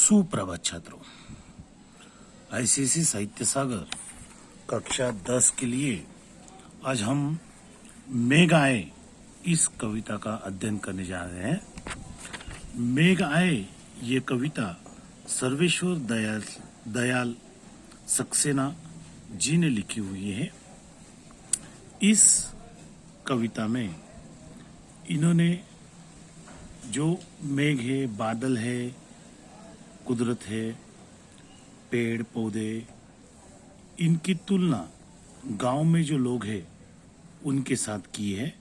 सुप्रभात छात्रों, आईसीएसई साहित्य सागर कक्षा 10 के लिए आज हम मेघ आए इस कविता का अध्ययन करने जा रहे हैं। मेघ आए ये कविता सर्वेश्वर दयाल सक्सेना जी ने लिखी हुई है। इस कविता में इन्होंने जो मेघ है, बादल है, कुदरत है, पेड़ पौधे, इनकी तुलना गांव में जो लोग हैं उनके साथ की है।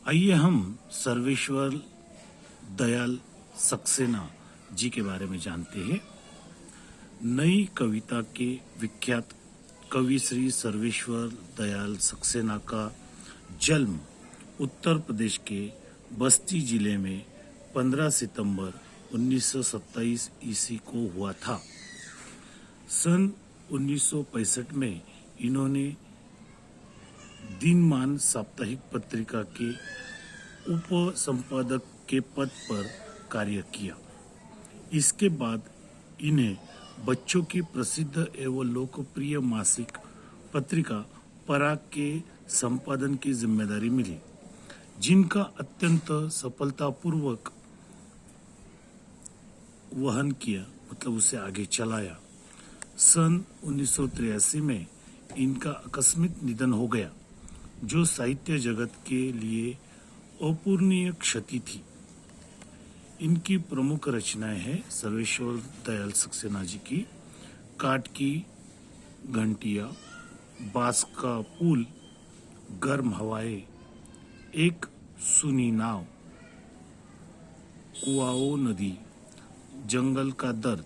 आइए हम सर्वेश्वर दयाल सक्सेना जी के बारे में जानते हैं। नई कविता के विख्यात कवि श्री सर्वेश्वर दयाल सक्सेना का जन्म उत्तर प्रदेश के बस्ती जिले में 15 सितंबर 1927 ईस्वी को हुआ था। सन 1965 में इन्होंने दिनमान साप्ताहिक पत्रिका के उप संपादक के पद पर कार्य किया। इसके बाद इन्हें बच्चों की प्रसिद्ध एवं लोकप्रिय मासिक पत्रिका पराग के संपादन की जिम्मेदारी मिली, जिनका अत्यंत सफलतापूर्वक वहन किया, मतलब उसे आगे चलाया। सन 1983 में इनका आकस्मिक निधन हो गया, जो साहित्य जगत के लिए अपूरणीय क्षति थी। इनकी प्रमुख रचनाएं हैं सर्वेश्वर दयाल सक्सेना जी की काठ की घंटियां, बांस का पुल, गर्म हवाएं, एक सुनी नाव, कुआओ नदी, जंगल का दर्द,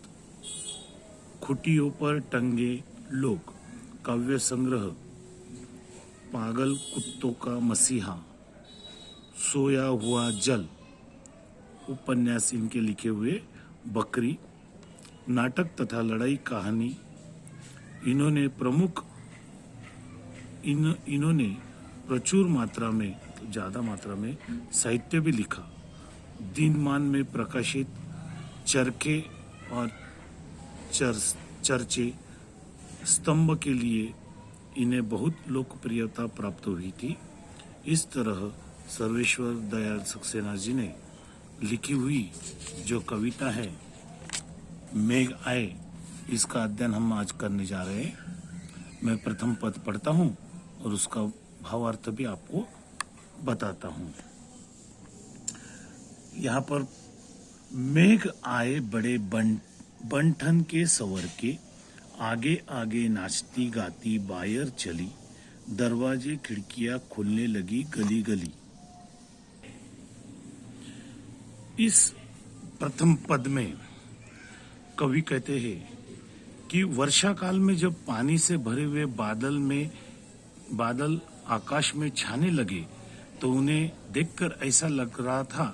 खुटियों पर टंगे लोग, काव्य संग्रह, पागल कुत्तों का मसीहा, सोया हुआ जल, उपन्यास इनके लिखे हुए, बकरी, नाटक तथा लड़ाई कहानी। इन्होंने प्रचुर मात्रा में, ज़्यादा मात्रा में साहित्य भी लिखा। दिनमान में प्रकाशित चरखे और चर्चे स्तंभ के लिए इन्हें बहुत लोकप्रियता प्राप्त हुई थी। इस तरह सर्वेश्वर दयाल सक्सेना जी ने लिखी हुई जो कविता है मेघ आए, इसका अध्ययन हम आज करने जा रहे हैं। मैं प्रथम पद पढ़ता हूँ और उसका भावार्थ भी आपको बताता हूँ। यहाँ पर मेघ आए बड़े बंठन के सवर के, आगे आगे नाचती गाती बायर चली, दरवाजे खिड़कियां खुलने लगी गली गली। इस प्रथम पद में कवि कहते हैं कि वर्षा काल में जब पानी से भरे हुए बादल आकाश में छाने लगे तो उन्हें देखकर ऐसा लग रहा था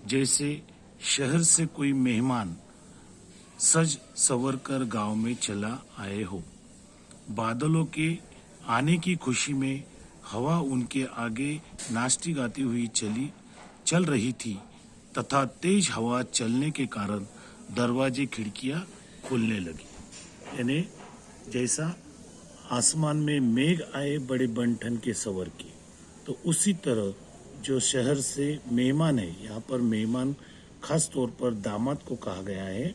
जैसे शहर से कोई मेहमान सज सवर कर गांव में चला आए हो। बादलों के आने की खुशी में हवा उनके आगे नाचती गाती हुई चल रही थी तथा तेज हवा चलने के कारण दरवाजे खिड़कियां खुलने लगी। यानी जैसा आसमान में मेघ आए बड़े बंठन के सवर के, तो उसी तरह जो शहर से मेहमान है, यहाँ पर मेहमान खास तौर पर दामाद को कहा गया है,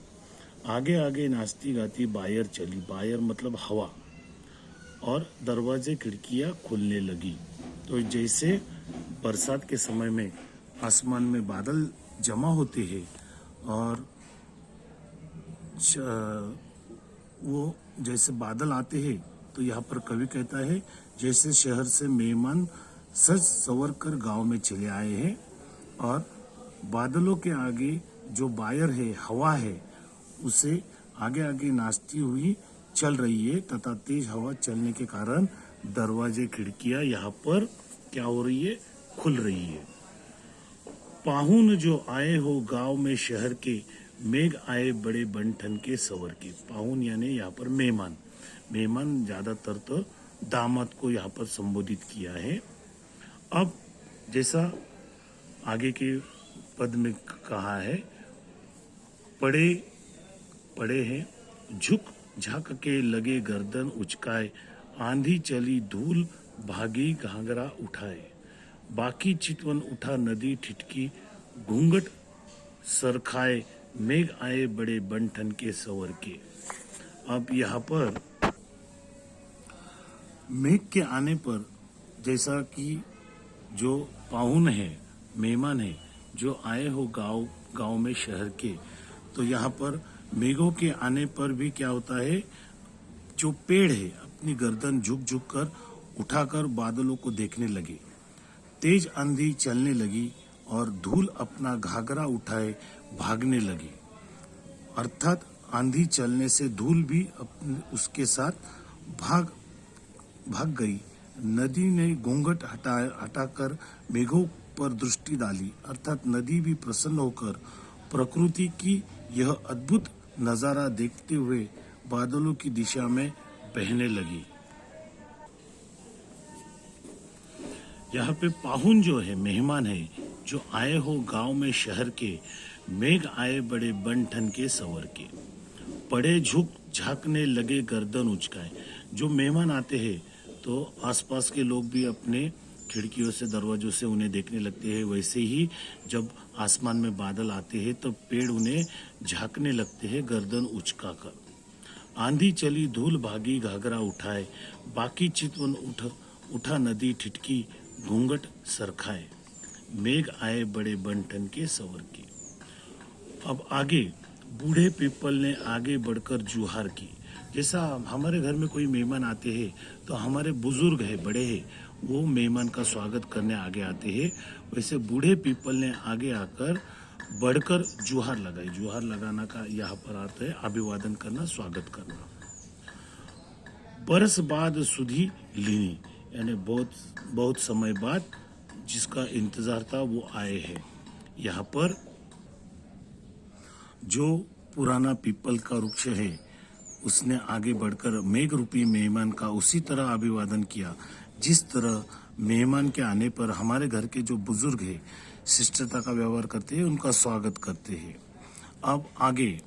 आगे आगे नाचती गाती बायर चली, बायर मतलब हवा, और दरवाजे खिड़कियां खुलने लगी। तो जैसे बरसात के समय में आसमान में बादल जमा होते हैं और वो जैसे बादल आते हैं, तो यहाँ पर कवि कहता है जैसे शहर से मेहमान सज सवर कर गांव में चले आए हैं और बादलों के आगे जो बायर है, हवा है, उसे आगे आगे नाचती हुई चल रही है तथा तेज हवा चलने के कारण दरवाजे खिड़कियां यहाँ पर क्या हो रही है, खुल रही है। पाहुन जो आए हो गांव में शहर के, मेघ आए बड़े बंठन के सवर के। पाहुन यानी यहाँ पर मेहमान ज्यादातर तो दामाद को यहाँ पर संबोधित किया है। अब जैसा आगे के पद में कहा है, पड़े पड़े हैं झुक झाक के लगे गर्दन उचकाए, आंधी चली धूल भागी घाघरा उठाए, बाकी चितवन उठा नदी ठिठकी, घूंघट सरखाए, मेघ आए बड़े बनठन के सवर के। अब यहाँ पर मेघ के आने पर, जैसा कि जो पाहुन है, मेहमान है, जो आए हो गांव में शहर के, तो यहाँ पर मेघों के आने पर भी क्या होता है, जो पेड़ है अपनी गर्दन झुक झुक कर उठाकर बादलों को देखने लगे, तेज आंधी चलने लगी और धूल अपना घाघरा उठाए भागने लगी। अर्थात आंधी चलने से धूल भी उसके साथ भाग गई। नदी ने घूंघट हटाकर मेघों पर दृष्टि डाली, अर्थात नदी भी प्रसन्न होकर प्रकृति की यह अद्भुत नजारा देखते हुए बादलों की दिशा में बहने लगी। यहाँ पे पाहुन जो है, मेहमान है, जो आए हो गांव में शहर के, मेघ आए बड़े बनठन के सवर के, पड़े झुक झांकने लगे गर्दन उचकाए। जो मेहमान आते हैं तो आसपास के लोग भी अपने खिड़कियों से, दरवाजों से उन्हें देखने लगते हैं। वैसे ही जब आसमान में बादल आते हैं तो पेड़ उन्हें झांकने लगते हैं गर्दन उचकाकर। आंधी चली धूल भागी घाघरा उठाए, बाकी चितवन उठा नदी ठिठकी, घूंघट सरखाए, मेघ आए बड़े बनठन के सवर के। अब आगे बूढ़े पीपल ने आगे बढ़कर जुहार की। जैसा हमारे घर में कोई मेहमान आते हैं तो हमारे बुजुर्ग है, बड़े हैं, वो मेहमान का स्वागत करने आगे आते हैं, वैसे बूढ़े पीपल ने आगे आकर बढ़कर जुहार लगाई। जुहार लगाना का यहाँ पर अर्थ है अभिवादन करना, स्वागत करना। बरस बाद सुधी लीनी, यानी बहुत समय बाद जिसका इंतजार था वो आए हैं। यहाँ पर जो पुराना पीपल का वृक्ष है उसने आगे बढ़कर मेघ रूपी मेहमान का उसी तरह अभिवादन किया जिस तरह मेहमान के आने पर हमारे घर के जो बुजुर्ग है शिष्टता का व्यवहार करते हैं, उनका स्वागत करते हैं। अब आगे